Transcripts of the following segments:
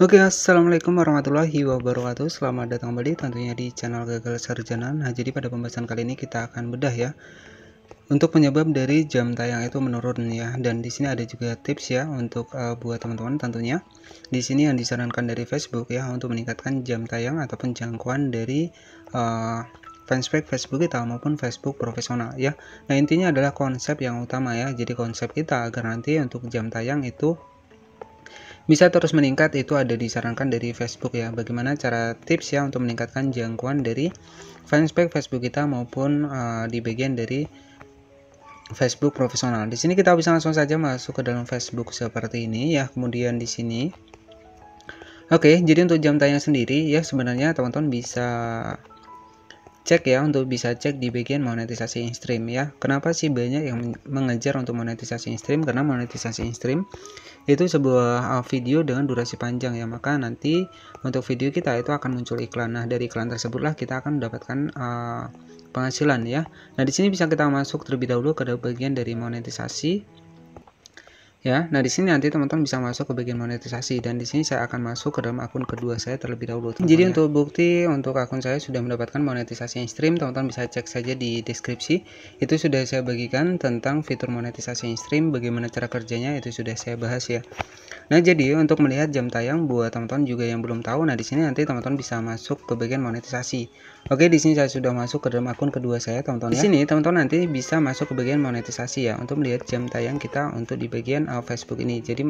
Oke, assalamualaikum warahmatullahi wabarakatuh. Selamat datang kembali tentunya di channel Gagal Sarjana. Nah, jadi pada pembahasan kali ini kita akan bedah ya untuk penyebab dari jam tayang itu menurun ya. Dan di sini ada juga tips ya untuk buat teman-teman tentunya. Di sini yang disarankan dari Facebook ya untuk meningkatkan jam tayang ataupun jangkauan dari fanspage Facebook kita maupun Facebook profesional ya. Nah, intinya adalah konsep yang utama ya. Jadi konsep kita agar nanti untuk jam tayang itu bisa terus meningkat itu ada disarankan dari Facebook ya. Bagaimana cara tips ya untuk meningkatkan jangkauan dari fanspage Facebook kita maupun di bagian dari Facebook profesional. Di sini kita bisa langsung saja masuk ke dalam Facebook seperti ini ya. Kemudian di sini oke, jadi untuk jam tayang sendiri ya sebenarnya teman-teman bisa cek ya untuk bisa cek di bagian monetisasi in-stream ya. Kenapa sih banyak yang mengejar untuk monetisasi in-stream? Karena monetisasi in-stream itu sebuah video dengan durasi panjang ya, maka nanti untuk video kita itu akan muncul iklan. Nah, dari iklan tersebutlah kita akan mendapatkan penghasilan ya. Nah, di sini bisa kita masuk terlebih dahulu ke bagian dari monetisasi ya. Nah, di sini nanti teman-teman bisa masuk ke bagian monetisasi dan di sini saya akan masuk ke dalam akun kedua saya terlebih dahulu. Jadi untuk bukti untuk akun saya sudah mendapatkan monetisasi in-stream, teman-teman bisa cek saja di deskripsi. Itu sudah saya bagikan tentang fitur monetisasi in-stream, bagaimana cara kerjanya itu sudah saya bahas ya. Nah, jadi untuk melihat jam tayang buat teman-teman juga yang belum tahu, nah di sini nanti teman-teman bisa masuk ke bagian monetisasi. Oke, di sini saya sudah masuk ke dalam akun kedua saya, teman-teman. Di sini teman-teman nanti bisa masuk ke bagian monetisasi ya untuk melihat jam tayang kita untuk di bagian Facebook ini. Jadi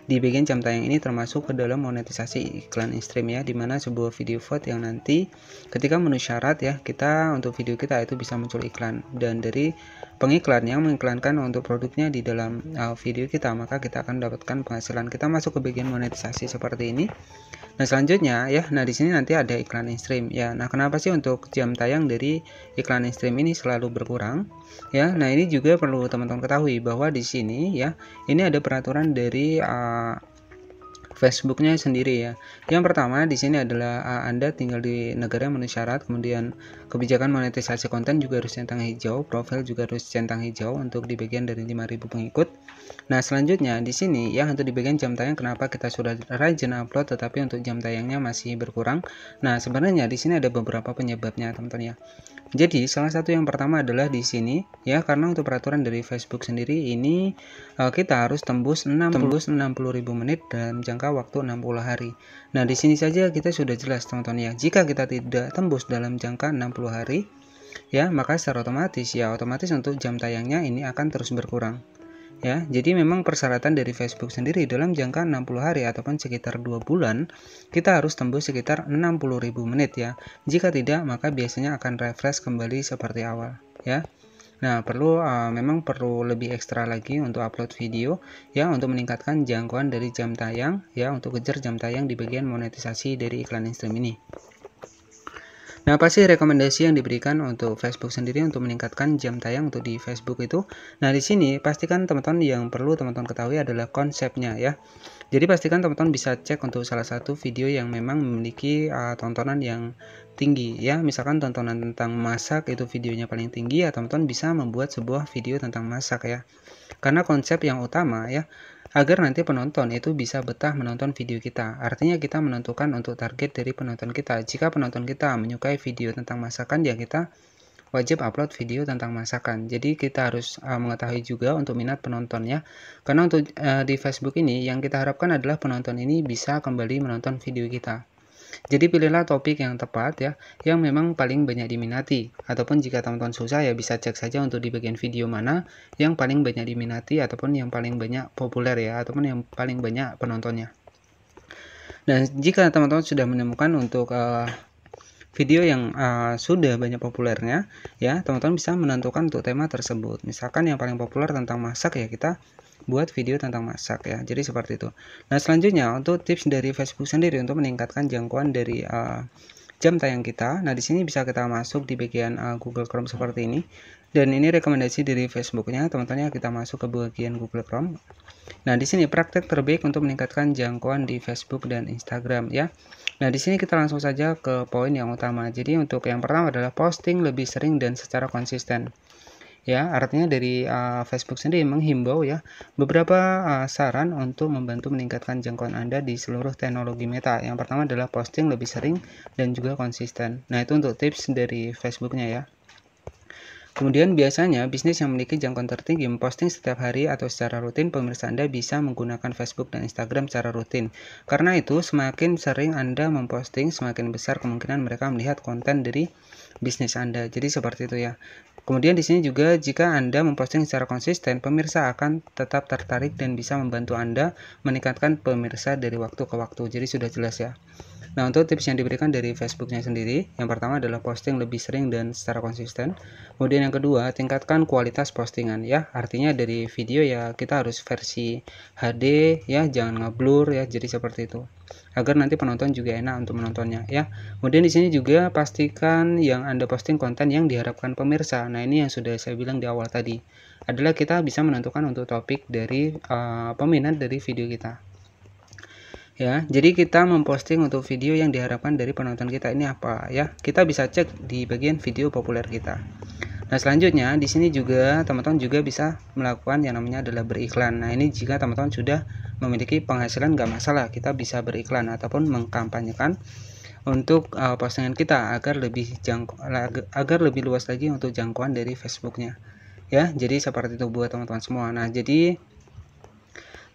di bagian jam tayang ini termasuk ke dalam monetisasi iklan in-stream ya, dimana sebuah video vote yang nanti ketika memenuhi syarat ya, kita untuk video kita itu bisa muncul iklan dan dari pengiklan yang mengiklankan untuk produknya di dalam video kita, maka kita akan mendapatkan penghasilan. Kita masuk ke bagian monetisasi seperti ini. Nah, selanjutnya ya, nah di sini nanti ada iklan in-stream ya. Nah, kenapa sih untuk jam tayang dari iklan in-stream ini selalu berkurang? Ya, nah ini juga perlu teman-teman ketahui bahwa di sini ya, ini ada peraturan dari Facebooknya sendiri ya. Yang pertama di sini adalah Anda tinggal di negara yang memenuhi syarat, kemudian kebijakan monetisasi konten juga harus centang hijau, profil juga harus centang hijau untuk di bagian dari 5.000 pengikut. Nah, selanjutnya di sini ya untuk di bagian jam tayang kenapa kita sudah rajin upload tetapi untuk jam tayangnya masih berkurang. Nah, sebenarnya di sini ada beberapa penyebabnya, teman-teman ya. Jadi, salah satu yang pertama adalah di sini ya, karena untuk peraturan dari Facebook sendiri ini kita harus tembus 60.000 menit dalam jangka waktu 60 hari. Nah, di sini saja kita sudah jelas, teman-teman ya. Jika kita tidak tembus dalam jangka 60 hari ya, maka secara otomatis untuk jam tayangnya ini akan terus berkurang. Ya, jadi memang persyaratan dari Facebook sendiri dalam jangka 60 hari ataupun sekitar 2 bulan kita harus tembus sekitar 60.000 menit ya. Jika tidak, maka biasanya akan refresh kembali seperti awal ya. Nah, memang perlu lebih ekstra lagi untuk upload video ya untuk meningkatkan jangkauan dari jam tayang ya, untuk kejar jam tayang di bagian monetisasi dari iklan in-stream ini. Nah, apa sih rekomendasi yang diberikan untuk Facebook sendiri untuk meningkatkan jam tayang untuk di Facebook itu? Nah, di sini pastikan teman-teman yang perlu teman-teman ketahui adalah konsepnya ya. Jadi pastikan teman-teman bisa cek untuk salah satu video yang memang memiliki tontonan yang tinggi ya. Misalkan tontonan tentang masak itu videonya paling tinggi ya, teman-teman bisa membuat sebuah video tentang masak ya. Karena konsep yang utama ya, agar nanti penonton itu bisa betah menonton video kita. Artinya kita menentukan untuk target dari penonton kita. Jika penonton kita menyukai video tentang masakan, ya kita wajib upload video tentang masakan. Jadi kita harus mengetahui juga untuk minat penontonnya. Karena untuk di Facebook ini yang kita harapkan adalah penonton ini bisa kembali menonton video kita. Jadi pilihlah topik yang tepat ya, yang memang paling banyak diminati. Ataupun jika teman-teman susah ya bisa cek saja untuk di bagian video mana yang paling banyak diminati ataupun yang paling banyak populer ya, ataupun yang paling banyak penontonnya. Dan jika teman-teman sudah menemukan untuk video yang sudah banyak populernya ya, teman-teman bisa menentukan untuk tema tersebut. Misalkan yang paling populer tentang masak ya, kita buat video tentang masak ya. Jadi seperti itu. Nah, selanjutnya untuk tips dari Facebook sendiri untuk meningkatkan jangkauan dari jam tayang kita. Nah, di sini bisa kita masuk di bagian Google Chrome seperti ini. Dan ini rekomendasi dari Facebooknya, teman-teman ya, kita masuk ke bagian Google Chrome. Nah, di sini praktek terbaik untuk meningkatkan jangkauan di Facebook dan Instagram ya. Nah, di sini kita langsung saja ke poin yang utama. Jadi untuk yang pertama adalah posting lebih sering dan secara konsisten. Ya, artinya dari Facebook sendiri menghimbau ya beberapa saran untuk membantu meningkatkan jangkauan Anda di seluruh teknologi Meta. Yang pertama adalah posting lebih sering dan juga konsisten. Nah, itu untuk tips dari Facebooknya ya. Kemudian biasanya bisnis yang memiliki jangkauan tertinggi memposting setiap hari atau secara rutin, pemirsa Anda bisa menggunakan Facebook dan Instagram secara rutin. Karena itu, semakin sering Anda memposting, semakin besar kemungkinan mereka melihat konten dari bisnis Anda. Jadi seperti itu ya. Kemudian di sini juga jika Anda memposting secara konsisten, pemirsa akan tetap tertarik dan bisa membantu Anda meningkatkan pemirsa dari waktu ke waktu. Jadi sudah jelas ya. Nah, untuk tips yang diberikan dari Facebooknya sendiri, yang pertama adalah posting lebih sering dan secara konsisten. Kemudian yang kedua, tingkatkan kualitas postingan ya. Artinya dari video ya kita harus versi HD ya, jangan ngeblur ya. Jadi seperti itu. Agar nanti penonton juga enak untuk menontonnya ya. Kemudian di sini juga pastikan yang Anda posting konten yang diharapkan pemirsa. Nah, ini yang sudah saya bilang di awal tadi. Adalah kita bisa menentukan untuk topik dari peminat dari video kita. Ya, jadi kita memposting untuk video yang diharapkan dari penonton kita ini apa ya? Kita bisa cek di bagian video populer kita. Nah, selanjutnya di sini juga teman-teman juga bisa melakukan yang namanya adalah beriklan. Nah, ini jika teman-teman sudah memiliki penghasilan nggak masalah, kita bisa beriklan ataupun mengkampanyekan untuk postingan kita agar lebih luas lagi untuk jangkauan dari Facebooknya. Ya, jadi seperti itu buat teman-teman semua. Nah, jadi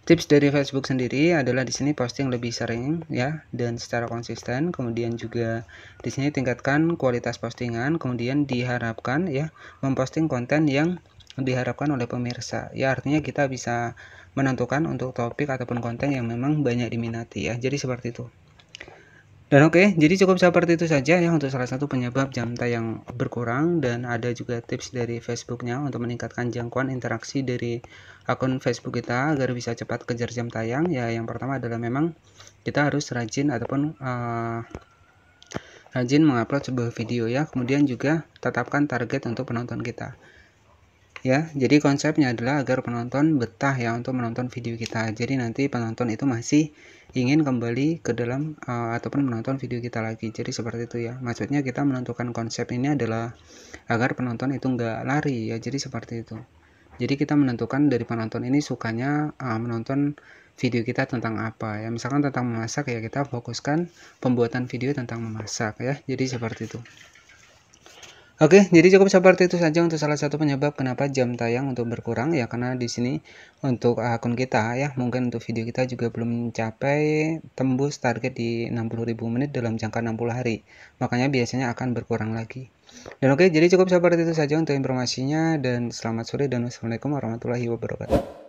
tips dari Facebook sendiri adalah di sini posting lebih sering ya dan secara konsisten. Kemudian juga di sini tingkatkan kualitas postingan. Kemudian diharapkan ya memposting konten yang diharapkan oleh pemirsa. Ya, artinya kita bisa menentukan untuk topik ataupun konten yang memang banyak diminati ya. Jadi seperti itu. Dan oke, jadi cukup seperti itu saja ya untuk salah satu penyebab jam tayang berkurang, dan ada juga tips dari Facebooknya untuk meningkatkan jangkauan interaksi dari akun Facebook kita agar bisa cepat kejar jam tayang. Ya, yang pertama adalah memang kita harus rajin ataupun rajin mengupload sebuah video ya. Kemudian juga tetapkan target untuk penonton kita. Ya, jadi konsepnya adalah agar penonton betah ya untuk menonton video kita. Jadi nanti penonton itu masih ingin kembali ke dalam ataupun menonton video kita lagi. Jadi seperti itu ya. Maksudnya kita menentukan konsep ini adalah agar penonton itu nggak lari ya. Jadi seperti itu. Jadi kita menentukan dari penonton ini sukanya menonton video kita tentang apa ya. Misalkan tentang memasak ya, kita fokuskan pembuatan video tentang memasak ya. Jadi seperti itu. Oke, jadi cukup seperti itu saja untuk salah satu penyebab kenapa jam tayang untuk berkurang ya, karena di sini untuk akun kita ya, mungkin untuk video kita juga belum mencapai tembus target di 60.000 menit dalam jangka 60 hari. Makanya biasanya akan berkurang lagi. Dan oke, jadi cukup seperti itu saja untuk informasinya, dan selamat sore dan wassalamualaikum warahmatullahi wabarakatuh.